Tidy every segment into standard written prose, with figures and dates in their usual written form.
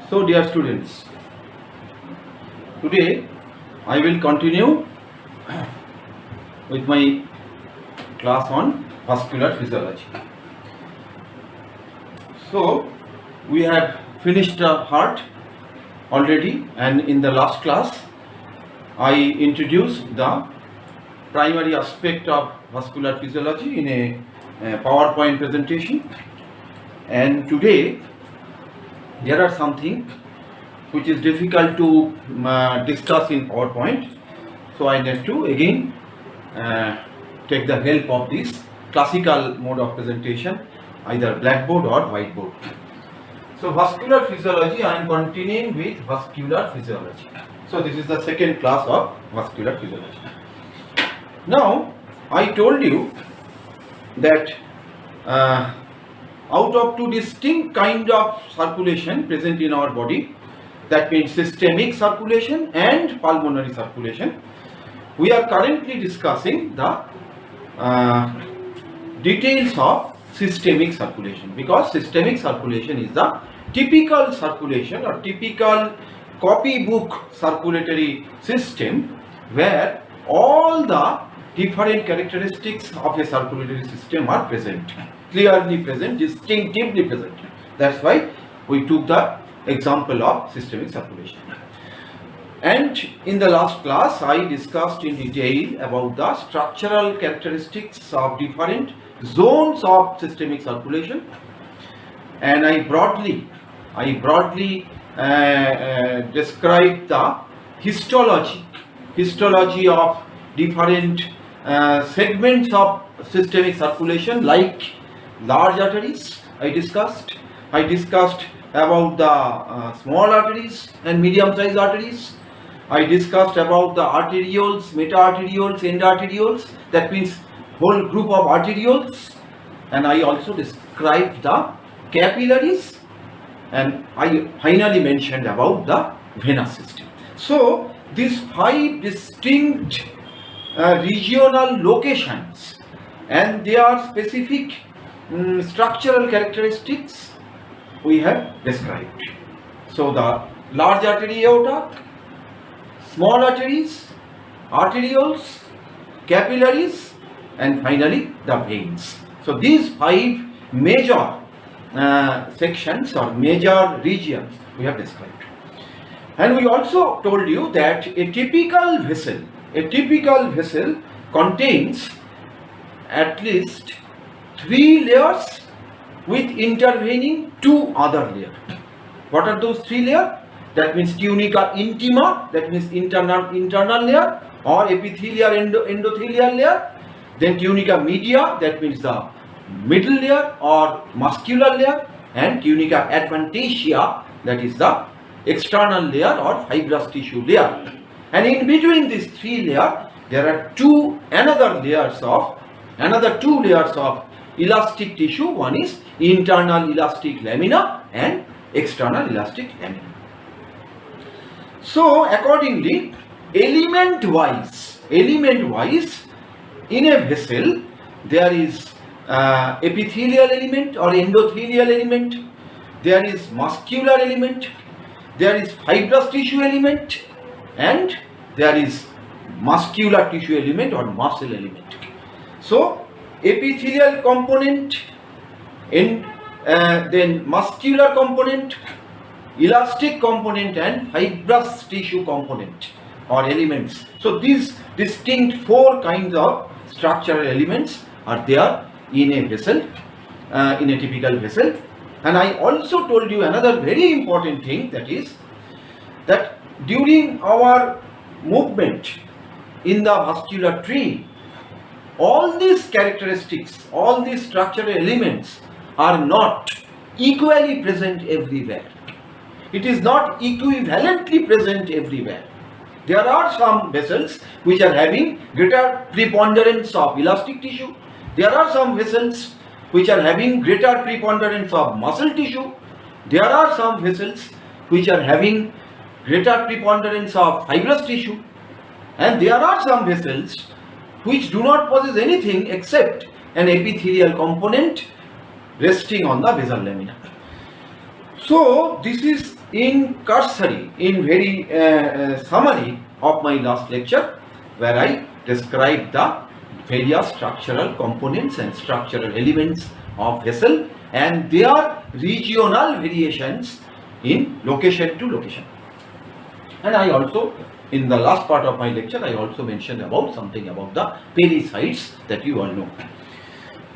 So dear students, today I will continue with my class on vascular physiology. So we have finished the heart already, and in the last class I introduced the primary aspect of vascular physiology in a PowerPoint presentation, and today there are something which is difficult to discuss in PowerPoint, so I need to again take the help of this classical mode of presentation, either blackboard or whiteboard. So vascular physiology, I am continuing with vascular physiology. So this is the second class of vascular physiology. Now I told you that out of two distinct kind of circulation present in our body, that means systemic circulation and pulmonary circulation, we are currently discussing the details of systemic circulation, because systemic circulation is the typical circulation or typical copybook circulatory system where all the different characteristics of a circulatory system are present, clearly present, distinctively present. That's why we took the example of systemic circulation. And in the last class I discussed in detail about the structural characteristics of different zones of systemic circulation, and I broadly described the histology of different segments of systemic circulation, like large arteries. I discussed about the small arteries and medium-sized arteries. I discussed about the arterioles, meta-arterioles, end-arterioles, that means whole group of arterioles, and I also described the capillaries, and I finally mentioned about the venous system. So these 5 distinct regional locations and their specific structural characteristics we have described. So the large artery aorta, small arteries, arterioles, capillaries, and finally the veins. So these 5 major sections or major regions we have described. And we also told you that a typical vessel contains at least 3 layers with intervening 2 other layers. What are those 3 layers? That means tunica intima, that means internal layer, or epithelial endothelial layer. Then tunica media, that means the middle layer or muscular layer, and tunica adventitia, that is the external layer or fibrous tissue layer. And in between these 3 layers there are another 2 layers of elastic tissue. One is internal elastic lamina and external elastic lamina. So accordingly, element wise in a vessel there is epithelial element or endothelial element, there is muscular element, there is fibrous tissue element, and there is muscular tissue element or muscle element. So epithelial component, then muscular component, elastic component, and fibrous tissue component or elements. So these distinct 4 kinds of structural elements are there in a vessel, in a typical vessel. And I also told you another very important thing, that is that during our movement in the vascular tree, all these characteristics, all these structural elements are not equally present everywhere. It is not equivalently present everywhere. There are some vessels which are having greater preponderance of elastic tissue. There are some vessels which are having greater preponderance of muscle tissue. There are some vessels which are having greater preponderance of fibrous tissue. And there are some vessels which do not possess anything except an epithelial component resting on the basal lamina. So this is in cursory, in very summary of my last lecture, where I described the various structural components and structural elements of vessel and their regional variations in location to location. And I also, in the last part of my lecture, I also mentioned about something about the pericytes that you all know.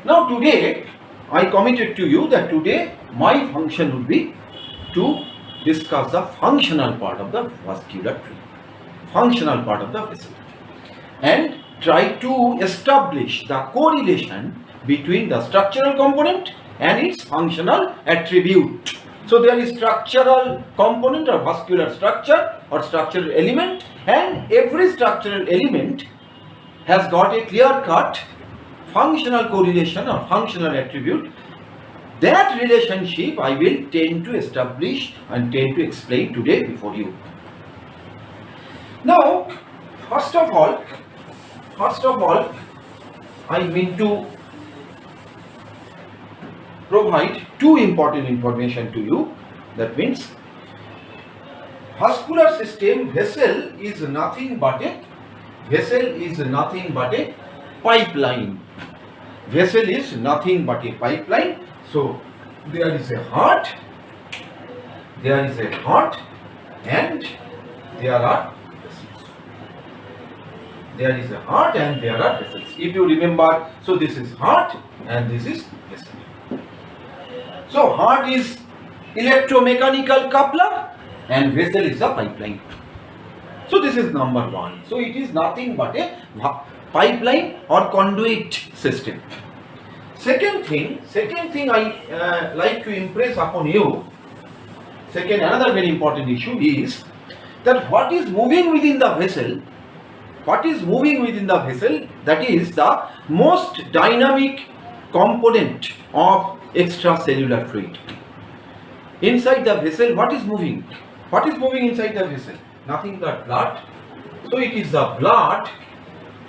Now today, I committed to you that today my function would be to discuss the functional part of the vascular tree, functional part of the vessel, and try to establish the correlation between the structural component and its functional attribute. So there is structural component or vascular structure or structural element, and every structural element has got a clear-cut functional correlation or functional attribute. That relationship I will tend to establish and tend to explain today before you. Now, first of all, I mean to provide two important information to you. That means, vascular system vessel is nothing but a pipeline. Vessel is nothing but a pipeline. So there is a heart, and there are vessels. There is a heart and there are vessels. If you remember, so this is heart and this is vessel. So heart is electromechanical coupler and vessel is a pipeline. So this is number one. So it is nothing but a pipeline or conduit system. Second thing I like to impress upon you, another very important issue is that what is moving within the vessel, that is the most dynamic component of extracellular fluid. Inside the vessel, what is moving? What is moving inside the vessel? Nothing but blood. So it is the blood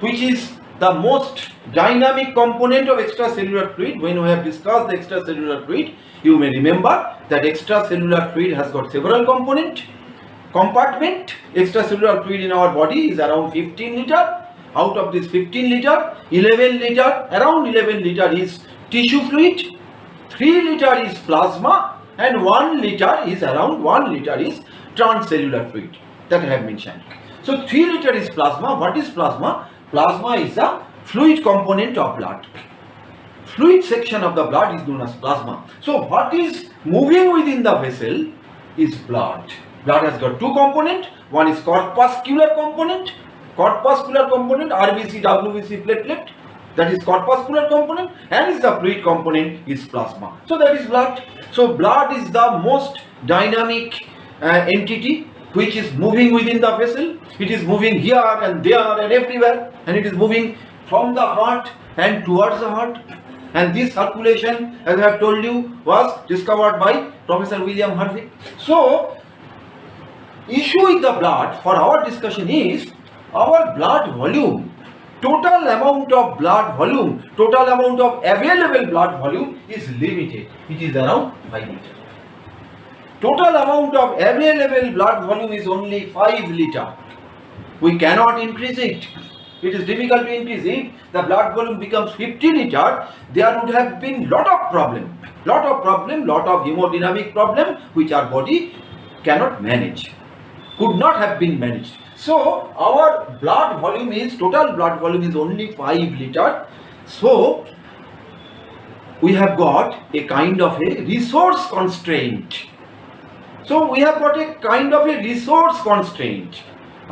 which is the most dynamic component of extracellular fluid. When we have discussed the extracellular fluid, you may remember that extracellular fluid has got several components. Compartment, extracellular fluid in our body is around 15 liter. Out of this 15 liter, 11 liter, around 11 liter is tissue fluid, 3 liter is plasma, and 1 liter is transcellular fluid that I have mentioned. So 3 liter is plasma. What is plasma? Plasma is the fluid component of blood. Fluid section of the blood is known as plasma. So what is moving within the vessel is blood. Blood has got two components. One is corpuscular component, RBC, WBC, platelet. That is corpuscular component, and is the fluid component is plasma. So that is blood. So blood is the most dynamic entity which is moving within the vessel. It is moving here and there and everywhere, and it is moving from the heart and towards the heart. And this circulation, as I have told you, was discovered by Professor William Harvey. So, issue with the blood for our discussion is our blood volume. Total amount of blood volume, total amount of available blood volume is limited. It is around 5 liters. Total amount of available blood volume is only 5 liter. We cannot increase it. It is difficult to increase. If the blood volume becomes 50 liter, there would have been lot of hemodynamic problem which our body cannot manage, could not have been managed. So our blood volume is, total blood volume is only 5 liter. So we have got a kind of a resource constraint.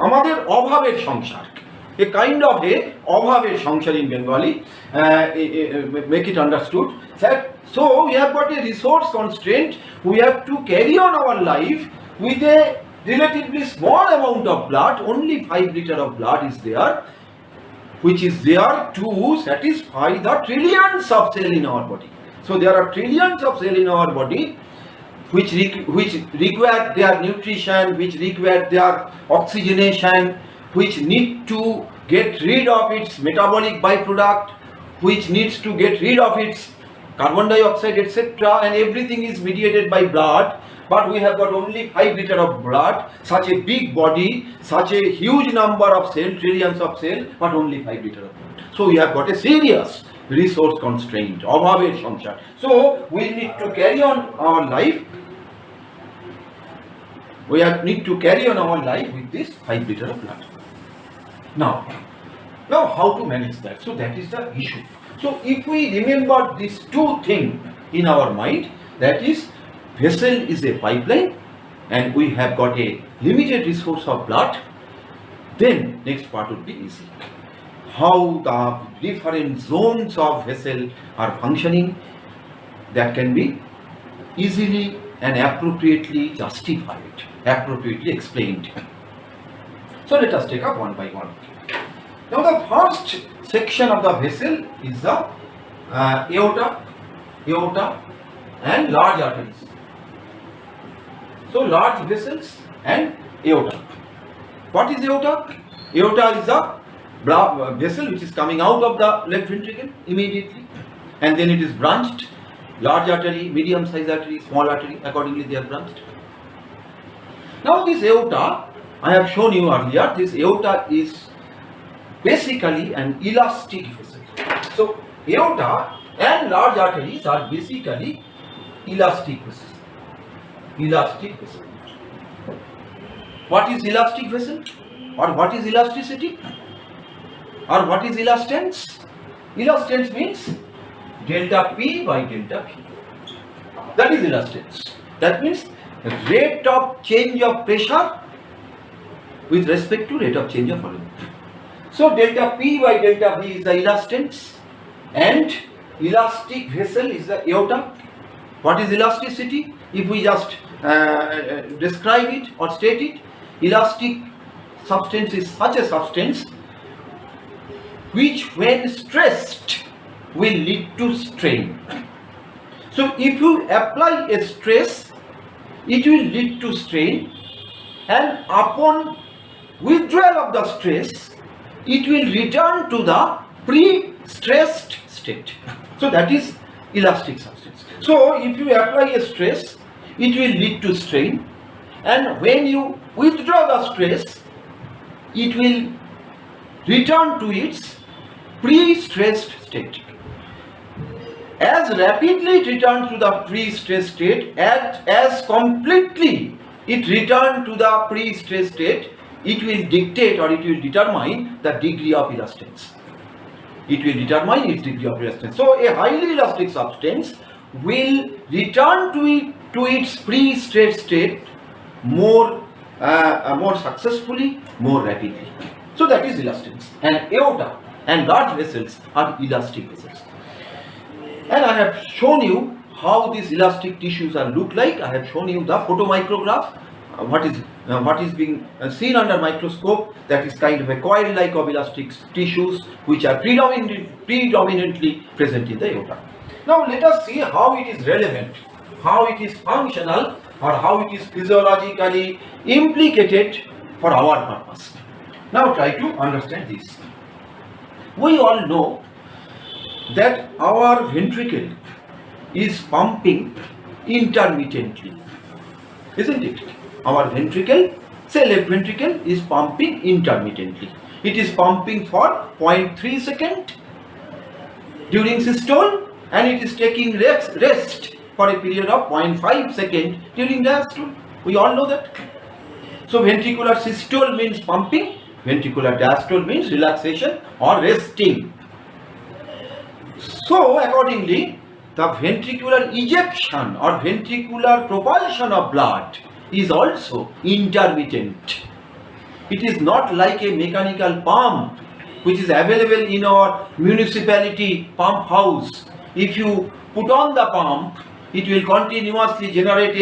আমাদের অভাবের সংসার, a kind of a অভাবের সংসার in Bengali, make it understood that so we have got a resource constraint. We have to carry on our life with a relatively small amount of blood. Only 5 liter of blood is there, which is there to satisfy the trillions of cells in our body. So there are trillions of cells in our body which require their nutrition, which require their oxygenation, which need to get rid of its metabolic byproduct, which needs to get rid of its carbon dioxide, etc., and everything is mediated by blood. but we have got only 5 liters of blood, such a big body, such a huge number of cells, trillions of cells, but only 5 liters of blood. So we have got a serious resource constraint, অভাবের সংসার. So we need to carry on our life. We need to carry on our life with this 5 liters of blood. Now how to manage that? So that is the issue. So if we remember these two things in our mind, that is, vessel is a pipeline and we have got a limited resource of blood, then next part would be easy. How the different zones of vessel are functioning, that can be easily and appropriately justified, appropriately explained. So let us take up one by one. Now the first section of the vessel is the aorta and large arteries. So large vessels and aorta. What is aorta? Aorta is a vessel which is coming out of the left ventricle immediately, and then it is branched. Large artery, medium sized artery, small artery, accordingly they are branched. Now this aorta, I have shown you earlier, this aorta is basically an elastic vessel. So aorta and large arteries are basically elastic vessels. Elastic vessel. What is elastic vessel? Or what is elasticity? Or what is elastance? Elastance means delta P by delta V. That is elastance. That means rate of change of pressure with respect to rate of change of volume. So delta P by delta V is the elastance, and elastic vessel is the aorta. What is elasticity? If we just describe it or state it, elastic substance is such a substance which when stressed will lead to strain. So if you apply a stress, it will lead to strain, and upon withdrawal of the stress, it will return to the pre-stressed state. So that is elastic substance. So if you apply a stress, it will lead to strain, and when you withdraw the stress, it will return to its pre-stressed state. As rapidly it returns to the pre-stressed state, as completely it returns to the pre-stressed state, it will dictate or it will determine the degree of elastance. It will determine its degree of elastance. So a highly elastic substance will return to its pre-stressed state more successfully, more rapidly. So that is elastance. And aorta and large vessels are elastic vessels. And I have shown you how these elastic tissues are look like. I have shown you the photomicrograph. What is being seen under microscope, that is kind of a coil-like of elastic tissues which are predominantly present in the aorta. Now let us see how it is relevant, how it is functional, or how it is physiologically implicated for our purpose. Now try to understand this. We all know that our ventricle is pumping intermittently, isn't it? Our ventricle, say left ventricle, is pumping intermittently. It is pumping for 0.3 second during systole, and it is taking rest for a period of 0.5 second during diastole. We all know that. So ventricular systole means pumping, ventricular diastole means relaxation or resting. So accordingly, the ventricular ejection or ventricular propulsion of blood is also intermittent. It is not like a mechanical pump which is available in our municipality pump house. If you put on the pump, it will continuously generate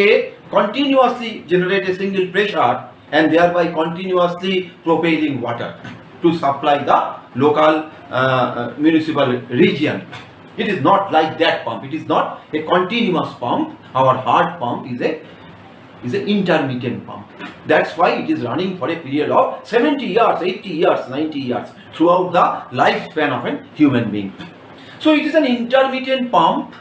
a single pressure and thereby continuously propelling water to supply the local municipal region. It is not like that pump. It is not a continuous pump. Our heart pump is an intermittent pump. That's why it is running for a period of 70 years, 80 years, 90 years throughout the lifespan of a human being. So it is an intermittent pump,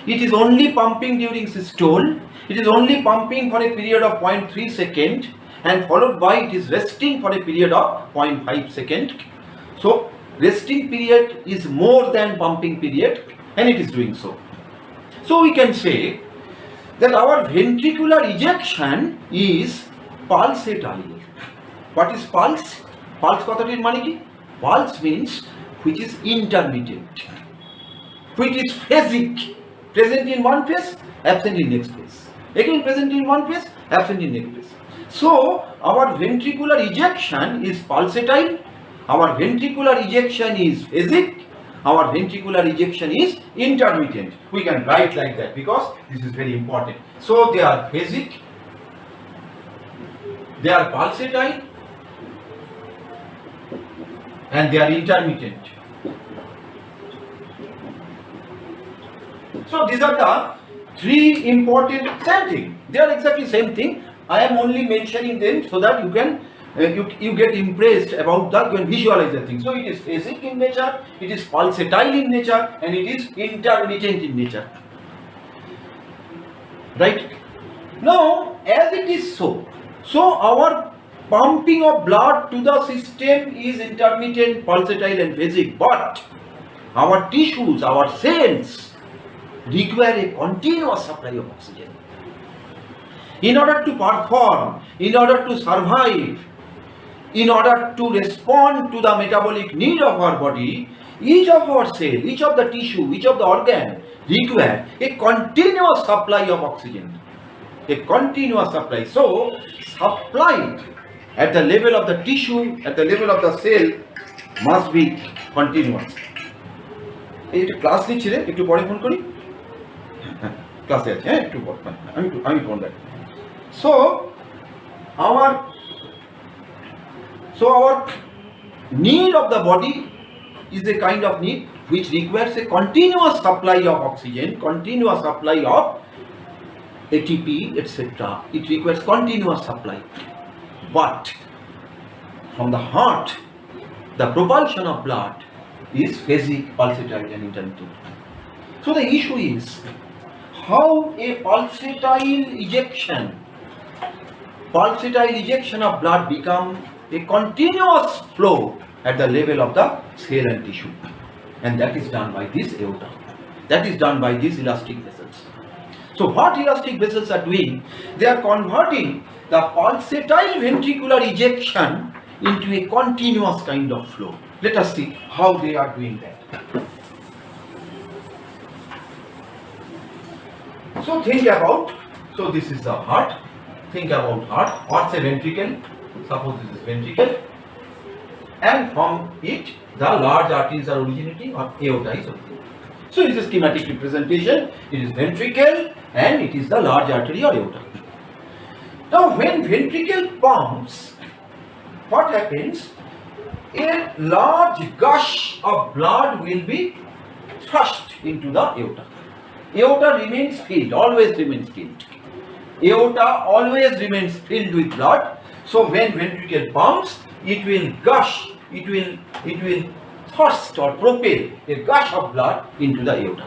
It is only pumping during systole. It is only pumping for a period of 0.3 second, and followed by it is resting for a period of 0.5 second. So resting period is more than pumping period, and it is doing so. So we can say that our ventricular ejection is pulsatile. What is pulse? Pulse কথাটির মানে কি? Pulse means which is intermittent, which is phasic, present in one phase, absent in next phase. Again present in one phase, absent in next phase. So our ventricular ejection is pulsatile, our ventricular ejection is phasic, our ventricular ejection is intermittent. We can write like that because this is very important. So they are phasic, they are pulsatile, and they are intermittent. So these are the three important, same thing. They are exactly same thing. I am only mentioning them so that you can you get impressed about that, you can visualize the thing. So it is phasic in nature, it is pulsatile in nature, and it is intermittent in nature. Right? Now, as it is so our pumping of blood to the system is intermittent, pulsatile, and phasic, but our tissues, our cells require a continuous supply of oxygen. In order to perform, in order to survive, in order to respond to the metabolic need of our body, each of our cell, each of the tissue, each of the organ require a continuous supply of oxygen. A continuous supply. So, supply at the level of the tissue, at the level of the cell must be continuous. এটা class নিচ্ছি রে, একটু পরে phone করি। ক্লাসে আছে, হ্যাঁ একটু পর, আমি ফোন রাখি। So our need of the body is a kind of need which requires a continuous supply of oxygen, continuous supply of ATP, etc. It requires continuous supply. But from the heart, the propulsion of blood is phasic, pulsatile, and intermittent. So the issue is how a pulsatile ejection of blood become a continuous flow at the level of the cell and tissue, and that is done by this aorta. That is done by these elastic vessels. So what elastic vessels are doing? They are converting the pulsatile ventricular ejection into a continuous kind of flow. Let us see how they are doing that. So think about, so this is the heart. Think about heart. What's a ventricle? Suppose this is ventricle, and from it the large arteries are originating, or aorta is originating. So it is a schematic representation. It is ventricle and it is the large artery or aorta. Now when ventricle pumps, what happens? A large gush of blood will be thrust into the aorta. Aorta remains filled, always remains filled. Aorta always remains filled with blood. So when ventricle pumps, it will gush, it will thrust or propel a gush of blood into the aorta.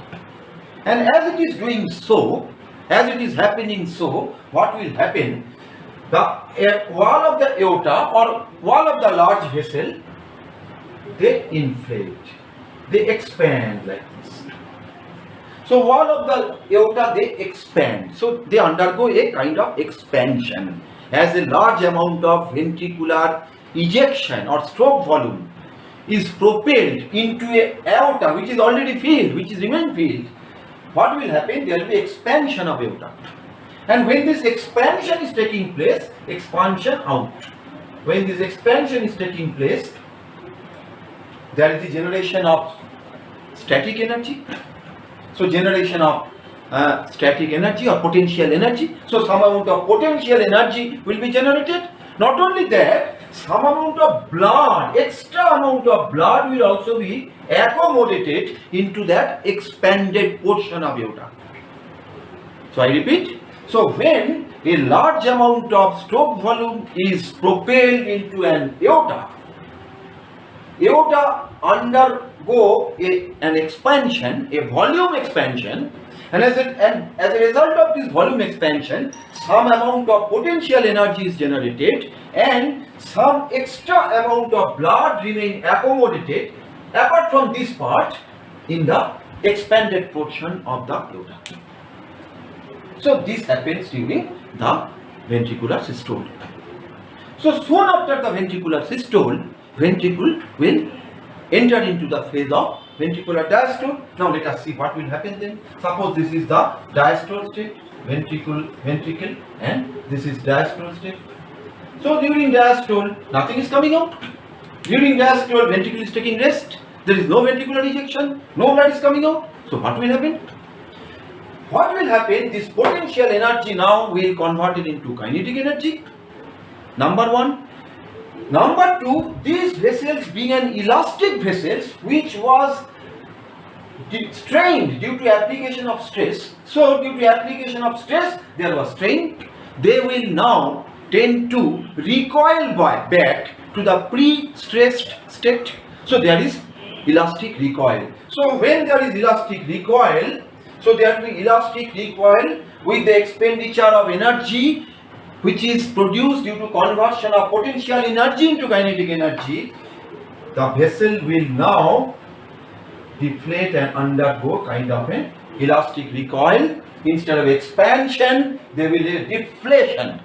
And as it is doing so, as it is happening so, what will happen? The wall of the aorta or wall of the large vessel, they inflate, they expand like this. So wall of the aorta, they expand. So they undergo a kind of expansion as a large amount of ventricular ejection or stroke volume is propelled into a aorta which is already filled, which is remain filled. What will happen? There will be expansion of aorta. And when this expansion is taking place, expansion out. When this expansion is taking place, there is the generation of static energy. So generation of static energy or potential energy. So some amount of potential energy will be generated. Not only that, some amount of blood, extra amount of blood will also be accommodated into that expanded portion of aorta. So I repeat. So when a large amount of stroke volume is propelled into an aorta, aorta undergo an expansion, a volume expansion, And as a result of this volume expansion, some amount of potential energy is generated and some extra amount of blood remain accommodated apart from this part in the expanded portion of the aorta. So this happens during the ventricular systole. So soon after the ventricular systole, ventricle will enter into the phase of ventricular diastole. Now let us see what will happen then. Suppose this is the diastole state, ventricle, and this is diastole state. So during diastole, nothing is coming out. During diastole, ventricle is taking rest. There is no ventricular ejection, no blood is coming out. So what will happen? What will happen? This potential energy now will convert it into kinetic energy. Number one. Number two, these vessels being an elastic vessels which was strained due to application of stress. So due to application of stress, there was strain. They will now tend to recoil back to the pre-stressed state. So there is elastic recoil. So when there is elastic recoil, so there will be elastic recoil with the expenditure of energy which is produced due to conversion of potential energy into kinetic energy. The vessel will now deflate and undergo kind of an elastic recoil. Instead of expansion, there will be deflation.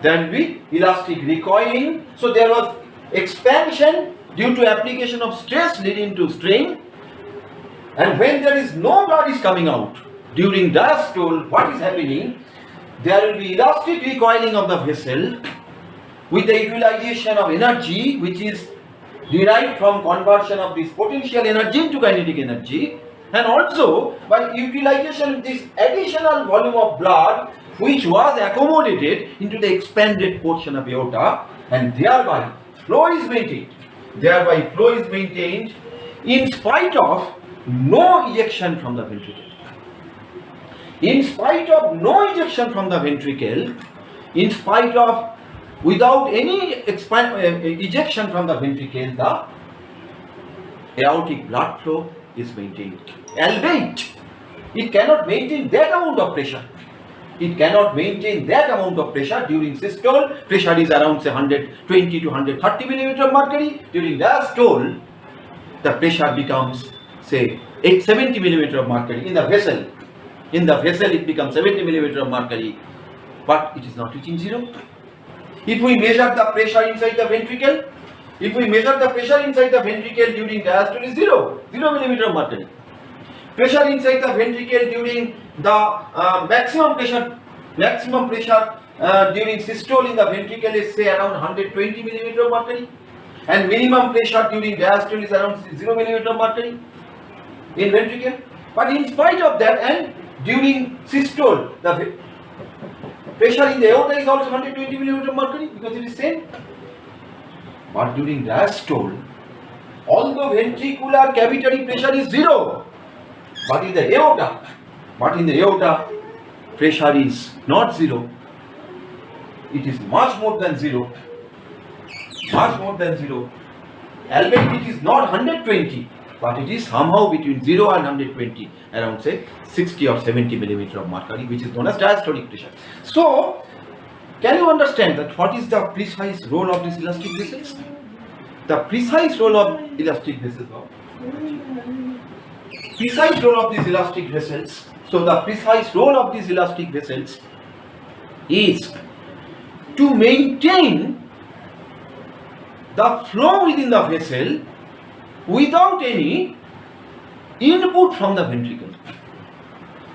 There will be elastic recoiling. So there was expansion due to application of stress leading to strain. And when there is no blood is coming out during diastole, what is happening? There will be elastic recoiling of the vessel with the utilization of energy which is derived from conversion of this potential energy into kinetic energy, and also by utilization of this additional volume of blood which was accommodated into the expanded portion of aorta, and thereby flow is maintained. Thereby flow is maintained in spite of no ejection from the ventricle. In spite of no ejection from the ventricle, in spite of without any ejection from the ventricle, the aortic blood flow is maintained. Albeit, it cannot maintain that amount of pressure. It cannot maintain that amount of pressure during systole. Pressure is around say 120 to 130 millimeter of mercury. During diastole, the pressure becomes say 70 millimeter of mercury in the vessel. In the vessel it becomes 70 millimeter of mercury, but it is not reaching zero. If we measure the pressure inside the ventricle, during diastole is zero millimeter of mercury. Pressure inside the ventricle during the maximum pressure during systole in the ventricle is say around 120 millimeter of mercury, and minimum pressure during diastole is around 0 millimeter of mercury in ventricle. But in spite of that, and during systole, the pressure in the aorta is also 120 millimeter of mercury because it is same. But during diastole, although ventricular cavitary pressure is zero, but in the aorta, pressure is not zero. It is much more than zero. Albeit it is not 120. But it is somehow between 0 and 120, around say 60 or 70 millimeter of mercury, which is known as diastolic pressure. So, can you understand that what is the precise role of these elastic vessels? The precise role of elastic vessels. So the precise role of these elastic vessels is to maintain the flow within the vessel without any input from the ventricle.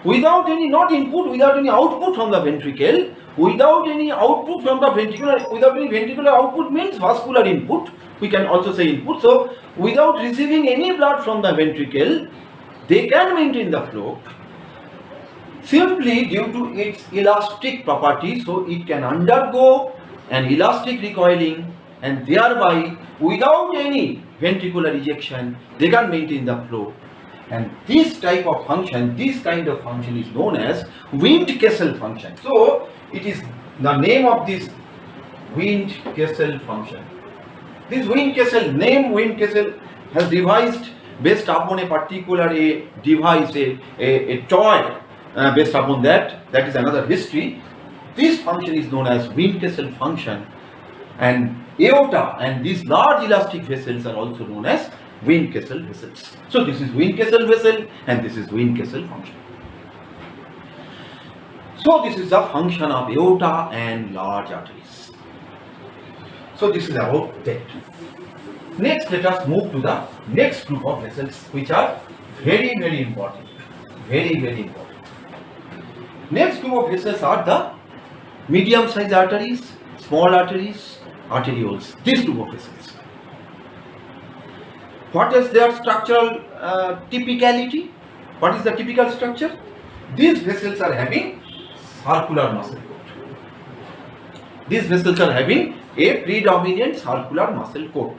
Without any output from the ventricle, without any output from the ventricular, without any ventricular output means vascular input, we can also say input. So, without receiving any blood from the ventricle, they can maintain the flow simply due to its elastic property. So, it can undergo an elastic recoiling, and thereby without any ventricular ejection, they can maintain the flow. And this kind of function is known as Wind-Kessel function. So, it is the name of this Wind-Kessel function. This Wind-Kessel has devised based upon a particular a device, a toy based upon that. That is another history. This function is known as Wind-Kessel function, and aorta and these large elastic vessels are also known as Wind-Kessel vessels. So this is Wind-Kessel vessel and this is Wind-Kessel function. So this is the function of aorta and large arteries. So this is about that. Next, let us move to the next group of vessels, which are very, very important. Very, very important. Next group of vessels are the medium-sized arteries, small arteries, arterioles. These group of vessels. What is their structural typicality? What is the typical structure? These vessels are having circular muscle coat. These vessels are having a predominant circular muscle coat.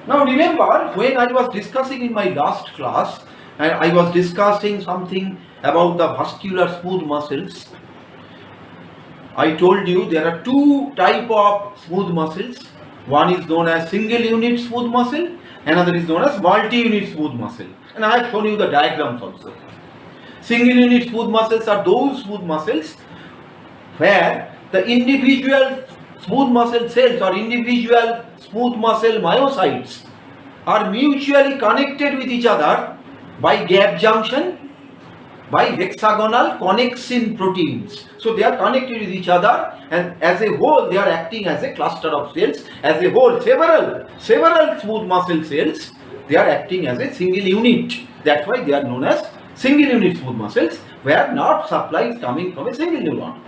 Now remember, when I was discussing in my last class, and I was discussing something about the vascular smooth muscles, I told you there are two types of smooth muscles. One is known as single unit smooth muscle, another is known as multi-unit smooth muscle. And I have shown you the diagrams also. Single unit smooth muscles are those smooth muscles where the individual smooth muscle cells or individual smooth muscle myocytes are mutually connected with each other by gap junction, by hexagonal connexin proteins. So they are connected with each other, and as a whole they are acting as a cluster of cells. As a whole, several smooth muscle cells, they are acting as a single unit. That's why they are known as single unit smooth muscles, where nerve supply is coming from a single neuron.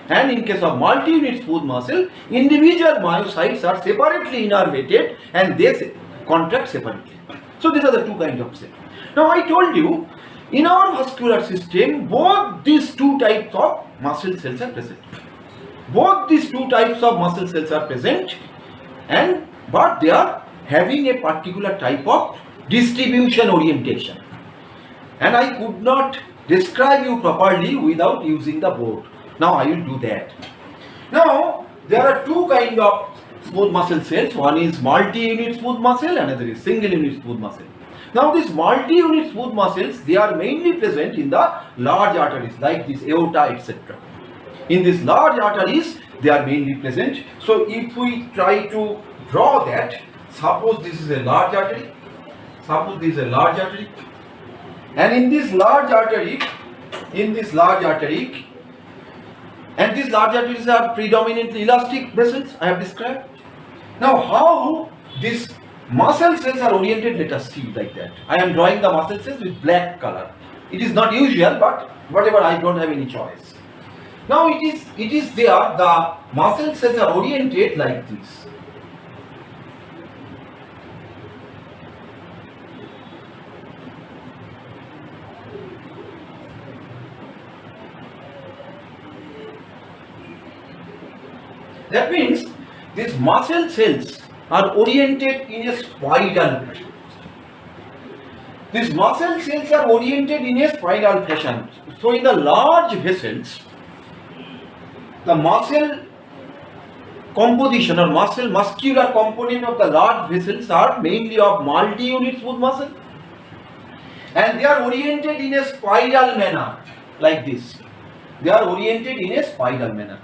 And in case of multi-unit smooth muscle, individual myocytes are separately innervated and they contract separately. So these are the two kinds of cells. Now I told you, in our vascular system, both these two types of muscle cells are present. Both these two types of muscle cells are present, but they are having a particular type of distribution orientation. And I could not describe you properly without using the board. Now I will do that. Now there are two kinds of smooth muscle cells. One is multi-unit smooth muscle, another is single unit smooth muscle. Now these multi-unit smooth muscles, they are mainly present in the large arteries like this aorta, etc. In these large arteries, they are mainly present. So if we try to draw that, suppose this is a large artery, and in this large artery, and these large arteries are predominantly elastic vessels I have described. Now how these muscle cells are oriented, let us see like that. I am drawing the muscle cells with black color. It is not usual, but whatever, I don't have any choice. Now it is there, the muscle cells are oriented like this. That means these muscle cells are oriented in a spiral fashion. These muscle cells are oriented in a spiral fashion. So in the large vessels, the muscle composition or muscular component of the large vessels are mainly of multi-unit smooth muscle, and they are oriented in a spiral manner like this. They are oriented in a spiral manner.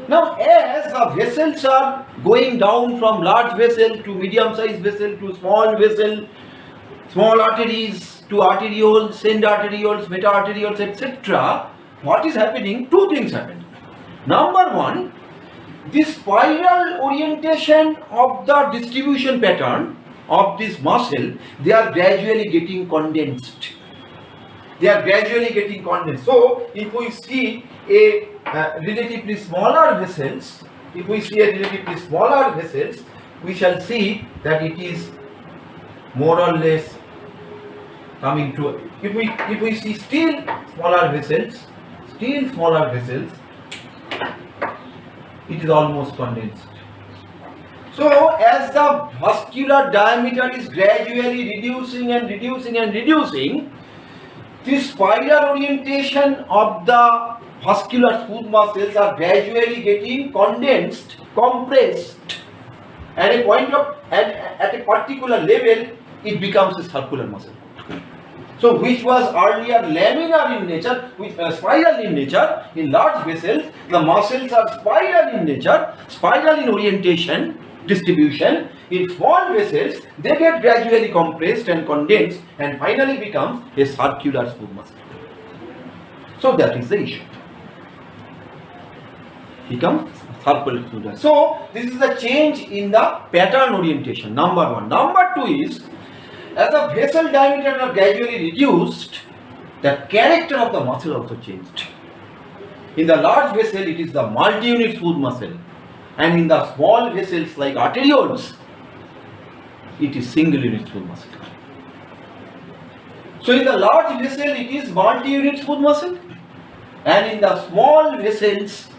Now, as the vessels are going down from large vessel to medium-sized vessel to small vessel, small arteries to arterioles, end arterioles, meta-arterioles, etc., what is happening? Two things happen. Number one, this spiral orientation of the distribution pattern of this muscle, they are gradually getting condensed. So, if we see a relatively smaller vessels, we shall see that it is more or less coming to. If we see still smaller vessels, it is almost condensed. So as the vascular diameter is gradually reducing, this spiral orientation of the vascular smooth muscles are gradually getting compressed at a particular level. it becomes a circular muscle. So which was earlier laminar in nature, which spiral in nature, in large vessels, the muscles are spiral in nature, spiral in orientation, distribution. In small vessels, they get gradually compressed and condensed and finally becomes a circular smooth muscle. So that is the issue. Becomes circular smooth muscle. So this is a change in the pattern orientation, number one. Number two is, as the vessel diameter are gradually reduced, the character of the muscle also changed. In the large vessel, it is the multi-unit smooth muscle, and in the small vessels like arterioles, it is single unit smooth muscle. So in the large vessel, it is multi-unit smooth muscle, and in the small vessels,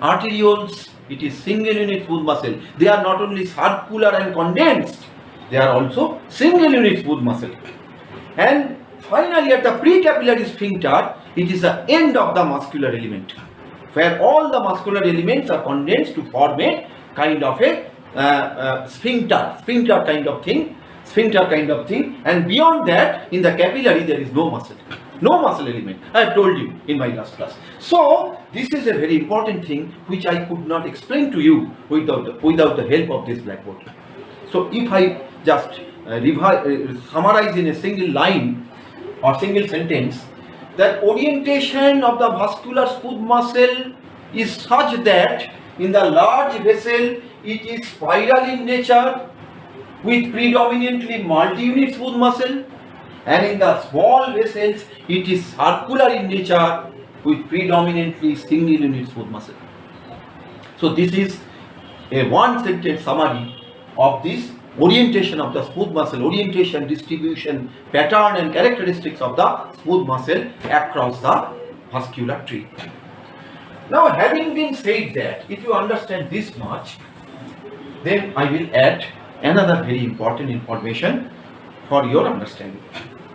arterioles, it is single unit smooth muscle. They are not only circular and condensed, they are also single unit smooth muscle. And finally, at the precapillary sphincter, it is the end of the muscular element, where all the muscular elements are condensed to form a kind of a sphincter kind of thing, and beyond that, in the capillary, there is no muscle element. I have told you in my last class. So this is a very important thing which I could not explain to you without the help of this blackboard. So if I just summarize in a single line or single sentence, that orientation of the vascular smooth muscle is such that in the large vessel it is spiral in nature with predominantly multi-unit smooth muscle, and in the small vessels it is circular in nature with predominantly single unit smooth muscle. So this is a one sentence summary of this orientation of the smooth muscle, orientation, distribution, pattern and characteristics of the smooth muscle across the vascular tree. Now, having been said that, if you understand this much, then I will add another very important information for your understanding,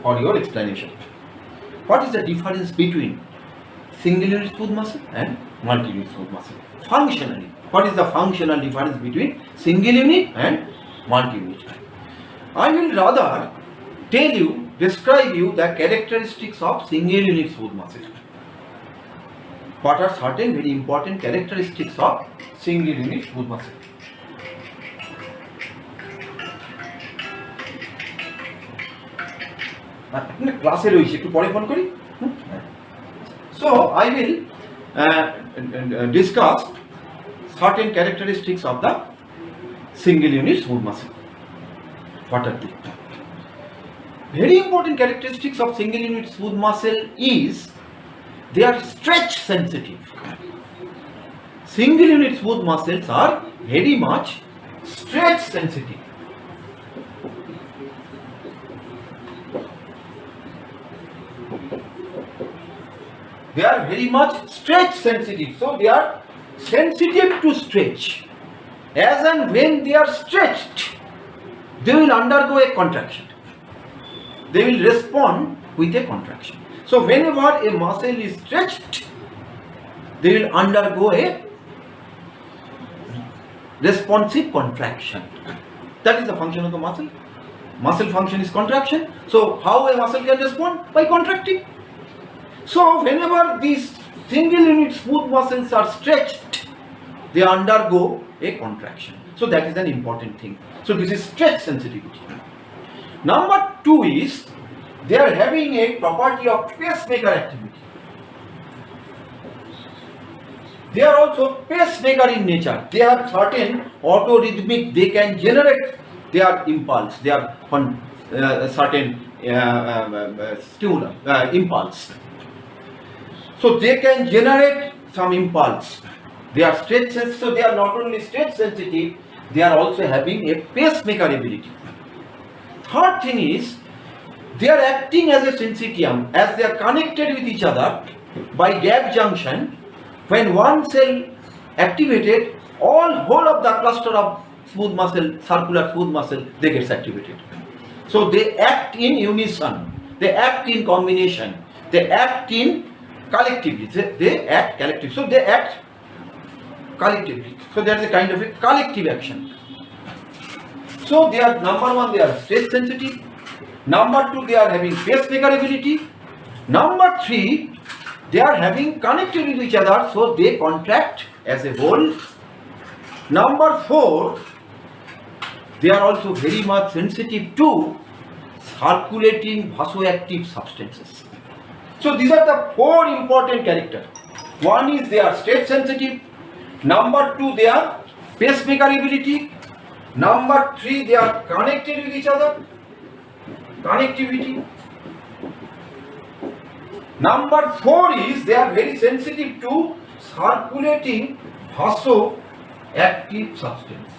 for your explanation. What is the difference between single unit smooth muscle and multi-unit smooth muscle? Functionally, what is the functional difference between single unit and multi-unit? I will rather describe you the characteristics of single unit smooth muscle. What are certain very important characteristics of single unit smooth muscle? ক্লাসে রয়েছে একটু পরে phone করি So I will discuss certain characteristics of the single unit smooth muscle. What are they? Very important characteristics of single unit smooth muscle is they are stretch sensitive. Single unit smooth muscles are very much stretch sensitive. They are very much stretch sensitive. So they are sensitive to stretch. As and when they are stretched, they will undergo a contraction. They will respond with a contraction. So whenever a muscle is stretched, they will undergo a responsive contraction. That is the function of the muscle. Muscle function is contraction. So how a muscle can respond? By contracting. So whenever these single unit smooth muscles are stretched, they undergo a contraction. So that is an important thing. So this is stretch sensitivity. Number two is they are having a property of pacemaker activity. They are also pacemaker in nature. They have certain autorhythmic, they can generate their impulse, their certain impulse. So they can generate some impulse. They are stretch sensitive, so they are not only stretch sensitive, they are also having a pacemaker ability. Third thing is, they are acting as a syncytium, as they are connected with each other by gap junction. When one cell activated, whole of the cluster of smooth muscle, circular smooth muscle, they gets activated. So they act in unison, they act in combination, they act in collectively, they act collectively. So they act collectively. So that's a kind of a collective action. So they are, number one, they are stress sensitive. Number two, they are having pacemaker ability. Number three, they are having connected with each other, so they contract as a whole. Number four, they are also very much sensitive to circulating vasoactive substances. So these are the four important characters. One is they are state sensitive. Number two, they are pacemaker ability. Number three, they are connected with each other. Connectivity. Number four is they are very sensitive to circulating vasoactive substance.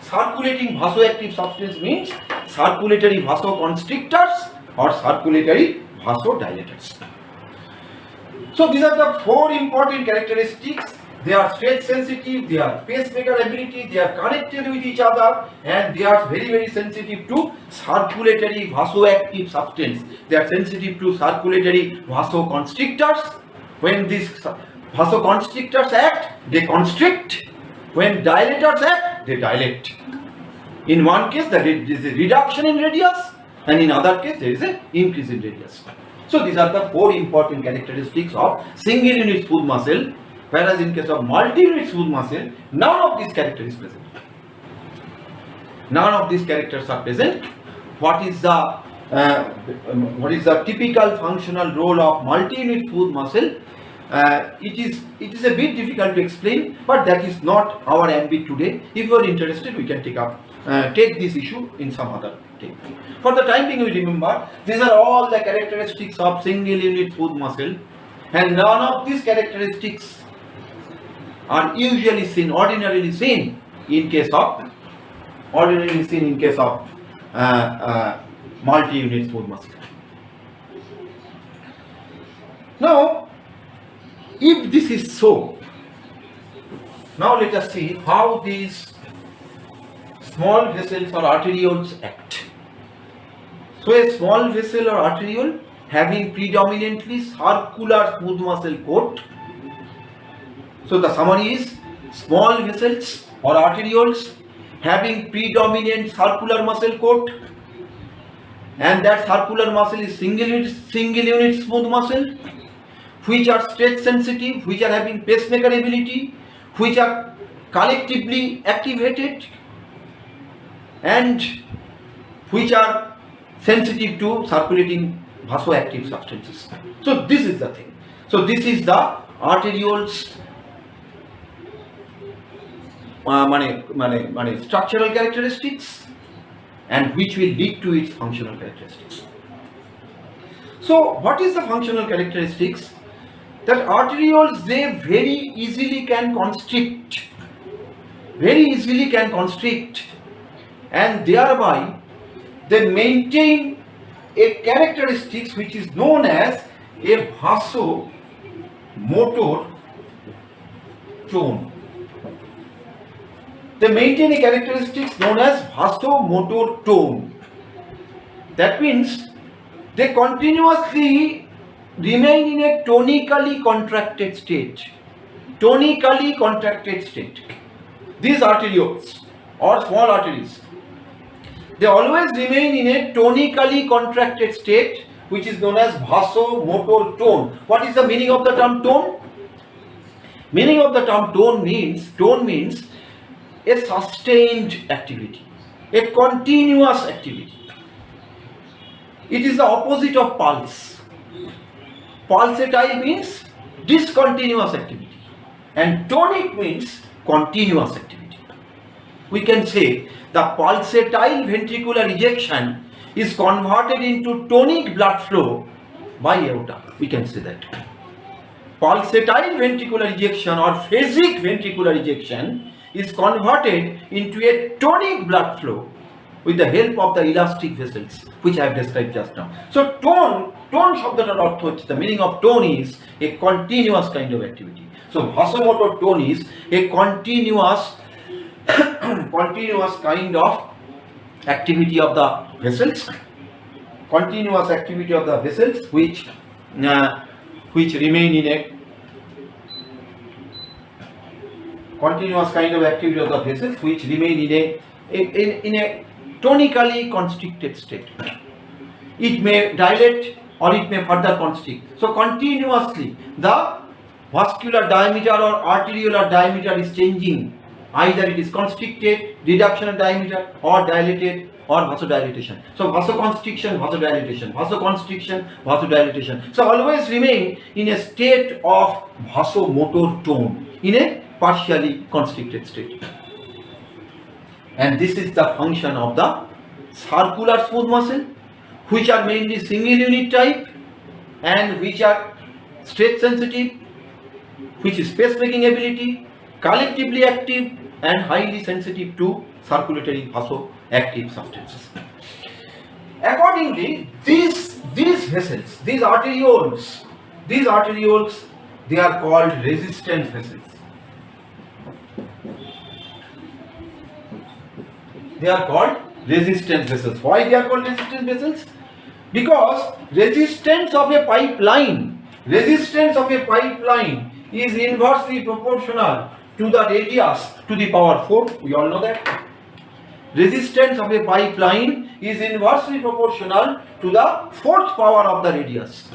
Circulating vasoactive substance means circulatory vasoconstrictors or circulatory vasodilators. So these are the four important characteristics. They are state sensitive, they are pacemaker ability, they are connected with each other, and they are very, very sensitive to circulatory vasoactive substance. They are sensitive to circulatory vasoconstrictors. When these vasoconstrictors act, they constrict. When dilators act, they dilate. In one case, there is a reduction in radius, and in other case, there is an increase in radius. So these are the four important characteristics of single unit smooth muscle. Whereas in case of multi-unit smooth muscle, none of these characters is present. None of these characters are present. What is the typical functional role of multi-unit smooth muscle? It is a bit difficult to explain, but that is not our ambit today. If you are interested, we can take this issue in some other day. For the time being, we remember these are all the characteristics of single unit smooth muscle, and none of these characteristics are usually seen, ordinarily seen in case of multi-unit smooth muscle. Now, if this is so, now let us see how these small vessels or arterioles act. So a small vessel or arteriole having predominantly circular smooth muscle coat. So the summary is small vessels or arterioles having predominant circular muscle coat, and that circular muscle is single unit smooth muscle, which are state sensitive, which are having pacemaker ability, which are collectively activated, and which are sensitive to circulating vasoactive substances. So this is the thing. So this is the arterioles structural characteristics, and which will lead to its functional characteristics. So what is the functional characteristics? That arterioles, they very easily can constrict, and thereby they maintain a characteristics which is known as a vasomotor tone. They maintain a characteristics known as vasomotor tone. That means they continuously remain in a tonically contracted state. These arterioles or small arteries, they always remain in a tonically contracted state, which is known as vasomotor tone. What is the meaning of the term tone? Meaning of the term tone means a sustained activity, a continuous activity. It is the opposite of pulse. Pulsatile means discontinuous activity, and tonic means continuous activity. We can say the pulsatile ventricular ejection is converted into tonic blood flow by aorta. We can say that. Pulsatile ventricular ejection or phasic ventricular ejection is converted into a tonic blood flow with the help of the elastic vessels, which I have described just now. So tone শব্দটার অর্থ হচ্ছে, the meaning of tone is a continuous kind of activity. So vasomotor tone is a continuous kind of activity of the vessels, which remain in a continuous kind of activity of the vessels which remain in a in a tonically constricted state. It may dilate or it may further constrict. So continuously the vascular diameter or arteriolar diameter is changing. Either it is constricted, reduction of diameter, or dilated, or vasodilatation. So vasoconstriction, vasodilatation, vasoconstriction, vasodilatation. So always remain in a state of vasomotor tone, in a partially constricted state. And this is the function of the circular smooth muscle, which are mainly single unit type and which are stretch sensitive, which is space making ability, collectively active and highly sensitive to circulatory vasoactive substances. Accordingly, these vessels, these arterioles, they are called resistance vessels. They are called resistance vessels. Why they are called resistance vessels? Because resistance of a pipeline is inversely proportional to the radius to the power 4. We all know that. Resistance of a pipeline is inversely proportional to the fourth power of the radius.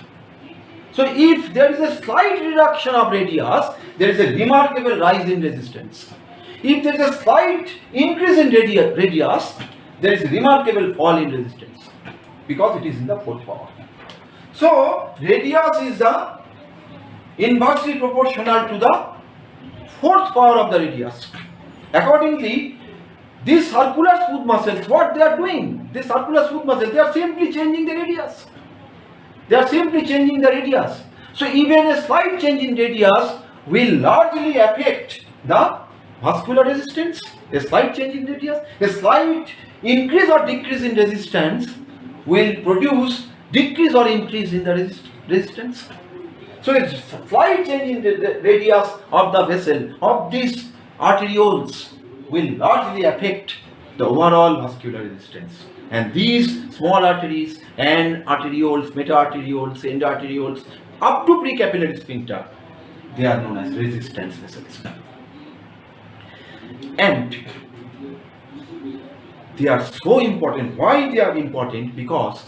So if there is a slight reduction of radius, there is a remarkable rise in resistance. If there is a slight increase in radius, there is a remarkable fall in resistance because it is in the fourth power. So radius is the inversely proportional to the fourth power of the radius. Accordingly, these circular smooth muscles, what they are doing? These circular smooth muscles, they are simply changing the radius. So even a slight change in radius will largely affect the vascular resistance. A slight change in radius, a slight increase or decrease in resistance will produce decrease or increase in the resistance. So a slight change in the radius of the vessel of these arterioles will largely affect the overall vascular resistance. And these small arteries and arterioles, meta-arterioles, endarterioles, up to precapillary sphincter, they are known as resistance vessels. And they are so important. Why they are important? Because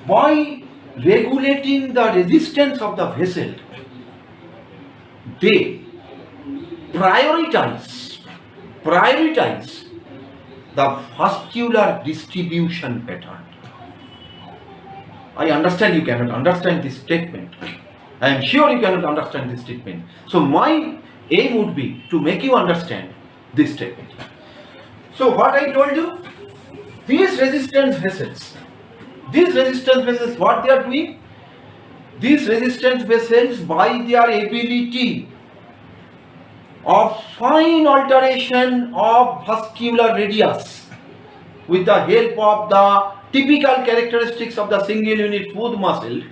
by regulating the resistance of the vessel, they prioritize the vascular distribution pattern. I understand you cannot understand this statement. I am sure you cannot understand this statement. So my aim would be to make you understand this statement. So what I told you, these resistance vessels, what they are doing? These resistance vessels, by their ability of fine alteration of vascular radius with the help of the typical characteristics of the single unit smooth muscle,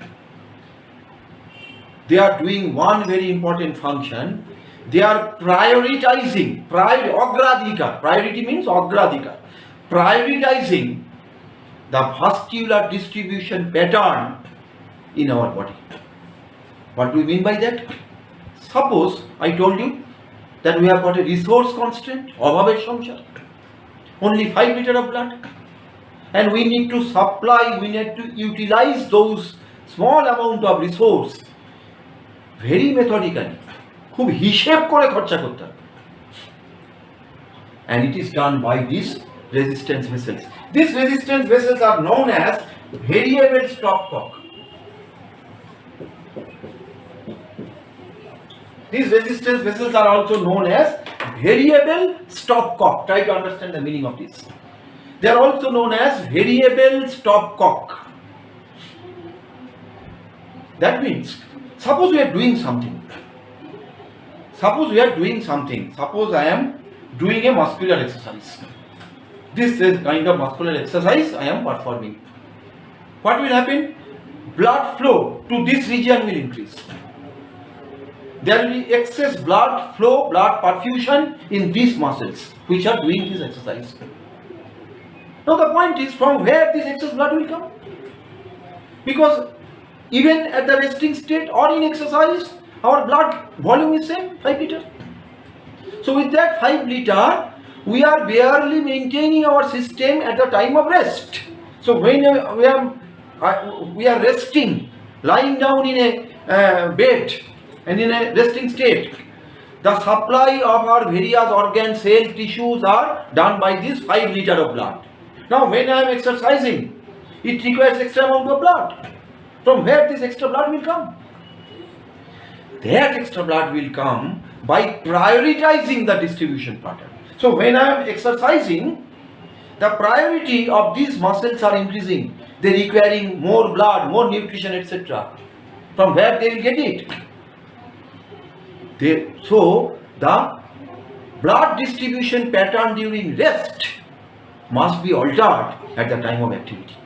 they are doing one very important function. They are prioritizing, priority means agradhikar, prioritizing the vascular distribution pattern in our body. What do we mean by that? Suppose I told you that we have got a resource constraint, obhaber samsar, only 5 liters of blood, and we need to supply, we need to utilize those small amount of resource very methodically, খুব হিসেব করে খরচা করতে হবে, and it is done by these resistance vessels. These resistance vessels are known as variable stopcock. These resistance vessels are also known as variable stopcock. Try to understand the meaning of this. They are also known as variable stopcock. That means, suppose we are doing something. Suppose I am doing a muscular exercise. This is kind of muscular exercise I am performing. What will happen? Blood flow to this region will increase. There will be excess blood flow, blood perfusion in these muscles which are doing this exercise. Now the point is, from where this excess blood will come? Because even at the resting state or in exercise, our blood volume is same, 5 liters. So with that 5 liter, we are barely maintaining our system at the time of rest. So when we are resting, lying down in a bed and in a resting state, the supply of our various organs, cells, tissues are done by this 5 liters of blood. Now when I am exercising, it requires extra amount of blood. From where this extra blood will come? That extra blood will come by prioritizing the distribution pattern. So when I am exercising, the priority of these muscles are increasing. They are requiring more blood, more nutrition, etc. From where they will get it? So the blood distribution pattern during rest must be altered at the time of activity.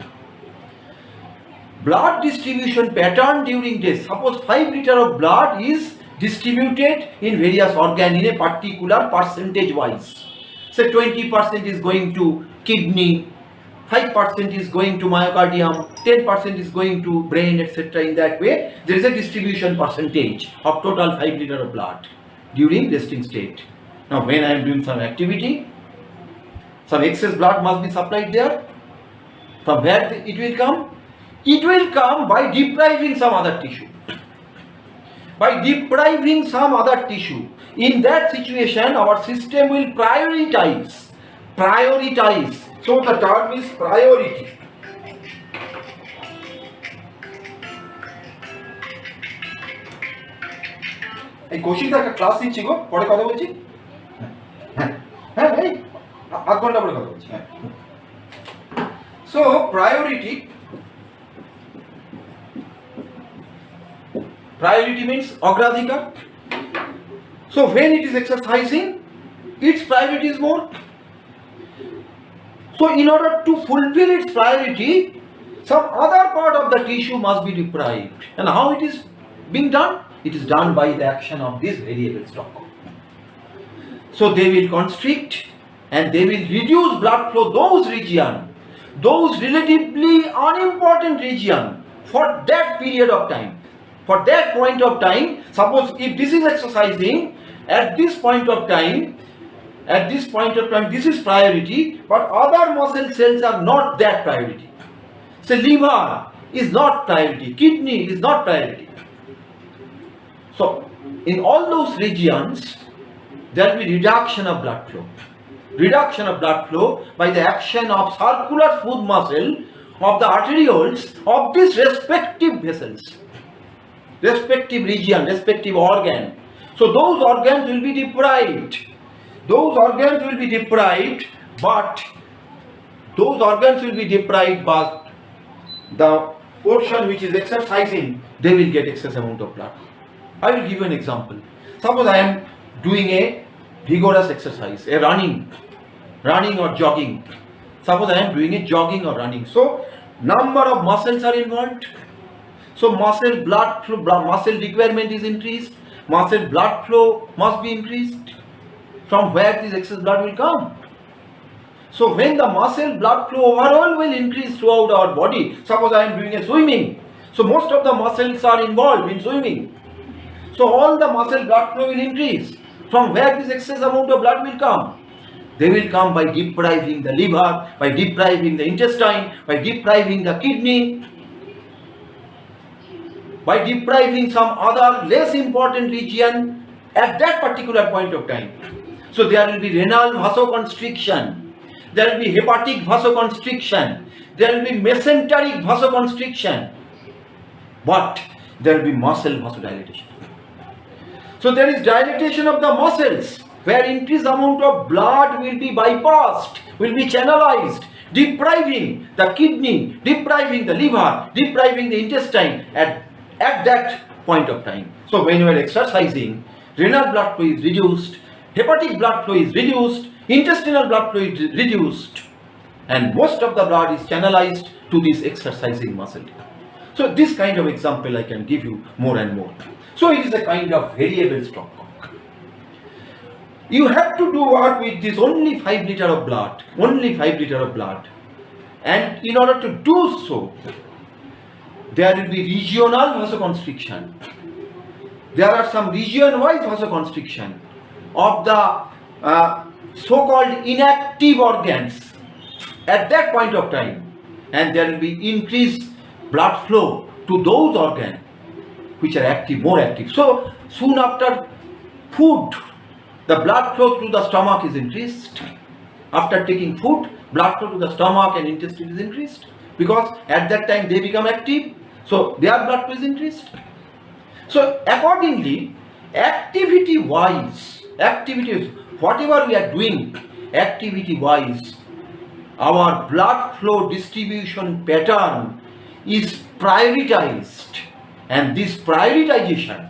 Blood distribution pattern during day. Suppose 5 liters of blood is distributed in various organs in a particular percentage wise. Say 20% is going to kidney, 5% is going to myocardium, 10% is going to brain, etc. In that way, there is a distribution percentage of total 5 liters of blood during resting state. Now, when I am doing some activity, some excess blood must be supplied there. From where it will come? It will come by depriving some other tissue. By depriving some other tissue. In that situation, our system will prioritize. So the term is priority. এই কৌশিকদা একটা class নিচ্ছি গো, পরে কথা বলছি। হ্যাঁ এই আধ ঘন্টা পরে কথা বলছি। So priority means অগ্রাধিকার. So when it is exercising, its priority is more. So in order to fulfill its priority, some other part of the tissue must be deprived. And how it is being done? It is done by the action of this variable stock. So they will constrict and they will reduce blood flow those relatively unimportant region for that period of time. For that point of time, suppose if this is exercising, at this point of time, this is priority, but other muscle cells are not that priority. So liver is not priority, kidney is not priority. So in all those regions, there will be reduction of blood flow. Reduction of blood flow by the action of circular smooth muscle of the arterioles of these respective vessels, respective region, respective organ. So those organs will be deprived. But the portion which is exercising, they will get excess amount of blood. I will give you an example. Suppose I am doing a vigorous exercise, a running or jogging. Suppose I am doing a jogging or running. So number of muscles are involved. So muscle requirement is increased. Muscle blood flow must be increased. From where this excess blood will come? So when the muscle blood flow overall will increase throughout our body, suppose I am doing a swimming, so most of the muscles are involved in swimming. So all the muscle blood flow will increase. From where this excess amount of blood will come? They will come by depriving the liver, by depriving the intestine, by depriving the kidney, by depriving some other less important region at that particular point of time. So there will be renal vasoconstriction, there will be hepatic vasoconstriction, there will be mesenteric vasoconstriction, but there will be muscle vasodilatation. So there is dilatation of the muscles where increased amount of blood will be bypassed, will be channelized, depriving the kidney, depriving the liver, depriving the intestine at that point of time. So when you are exercising, renal blood flow is reduced, hepatic blood flow is reduced, intestinal blood flow is reduced, and most of the blood is channelized to this exercising muscle. So this kind of example I can give you more and more. So it is a kind of variable stock. You have to do work with this only 5 liters of blood, and in order to do so, there will be regional vasoconstriction. There are some region-wise vasoconstriction of the so-called inactive organs at that point of time, and there will be increased blood flow to those organs which are active, more active. So soon after food, the blood flow through the stomach is increased. After taking food, blood flow to the stomach and intestine is increased, because at that time they become active, so their blood flow is increased. So accordingly, activity-wise, whatever we are doing, activity-wise, our blood flow distribution pattern is prioritized, and this prioritization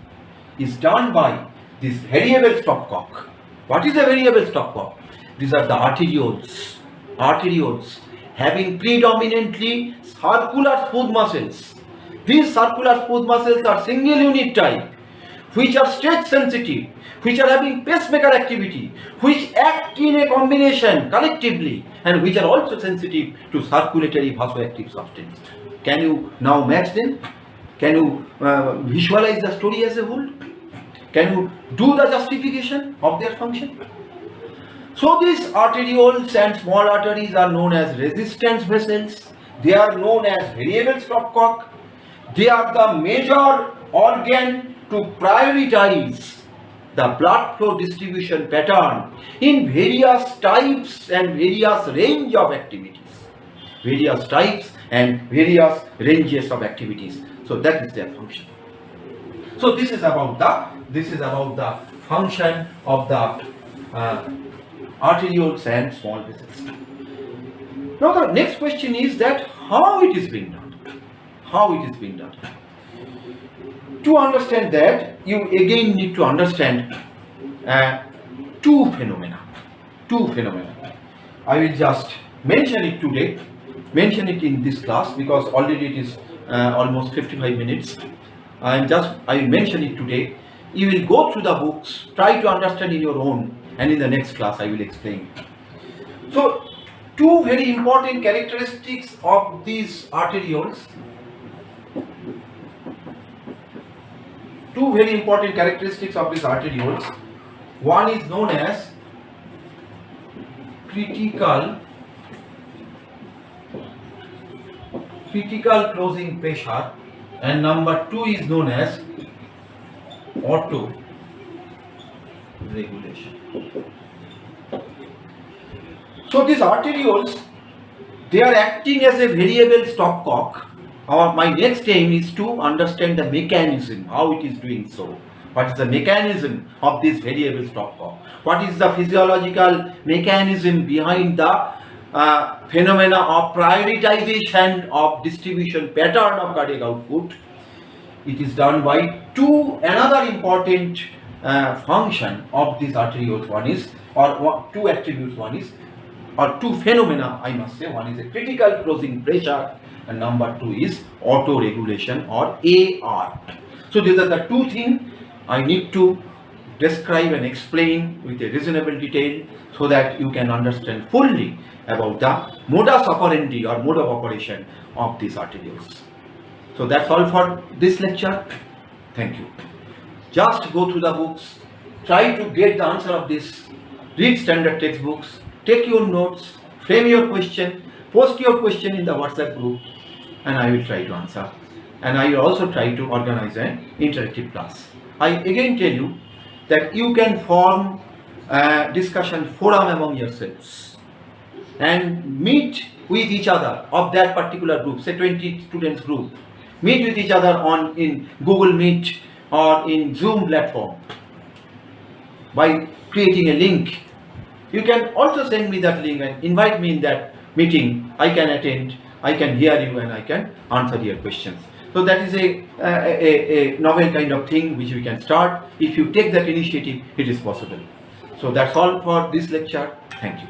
is done by this variable stopcock. What is a variable stopcock? These are the arterioles. Arterioles having predominantly circular smooth muscles. These circular smooth muscles are single unit type, which are stretch sensitive, which are having pacemaker activity, which act in a combination collectively, and which are also sensitive to circulatory vasoactive substance. Can you now match them? Can you visualize the story as a whole? Can you do the justification of their function? So these arterioles and small arteries are known as resistance vessels. They are known as variable stopcock. They are the major organ to prioritize the blood flow distribution pattern in various types and various range of activities. Various types and various ranges of activities. So that is their function. So this is about the function of the arterioles and small vessels. Now the next question is that how it is being done. How it is being done. To understand that, you again need to understand two phenomena. I will just mention it today, mention it in this class, because already it is almost 55 minutes. I will mention it today. You will go through the books, try to understand in your own, and in the next class I will explain. So, two very important characteristics of these arterioles. Two very important characteristics of these arterioles. One is known as critical closing pressure, and number two is known as auto regulation. So these arterioles, they are acting as a variable stopcock. My next aim is to understand the mechanism, how it is doing so. What is the mechanism of this variable stopcock? What is the physiological mechanism behind the phenomena of prioritization of distribution pattern of cardiac output? It is done by another important function of these arterioles. One is, or two attributes. One is, or two phenomena, I must say. One is a critical closing pressure, and number two is auto regulation, or AR. So these are the two things I need to describe and explain with a reasonable detail, so that you can understand fully about the modus operandi or mode of operation of these arterioles. So that's all for this lecture. Thank you. Just go through the books, try to get the answer of this, read standard textbooks, take your notes, frame your question, post your question in the WhatsApp group, and I will try to answer. And I will also try to organize an interactive class. I again tell you that you can form a discussion forum among yourselves and meet with each other of that particular group, say 20 students group. Meet with each other in Google Meet or in Zoom platform by creating a link. You can also send me that link and invite me in that meeting. I can attend, I can hear you, and I can answer your questions. So that is a novel kind of thing which we can start. If you take that initiative, it is possible. So that's all for this lecture. Thank you.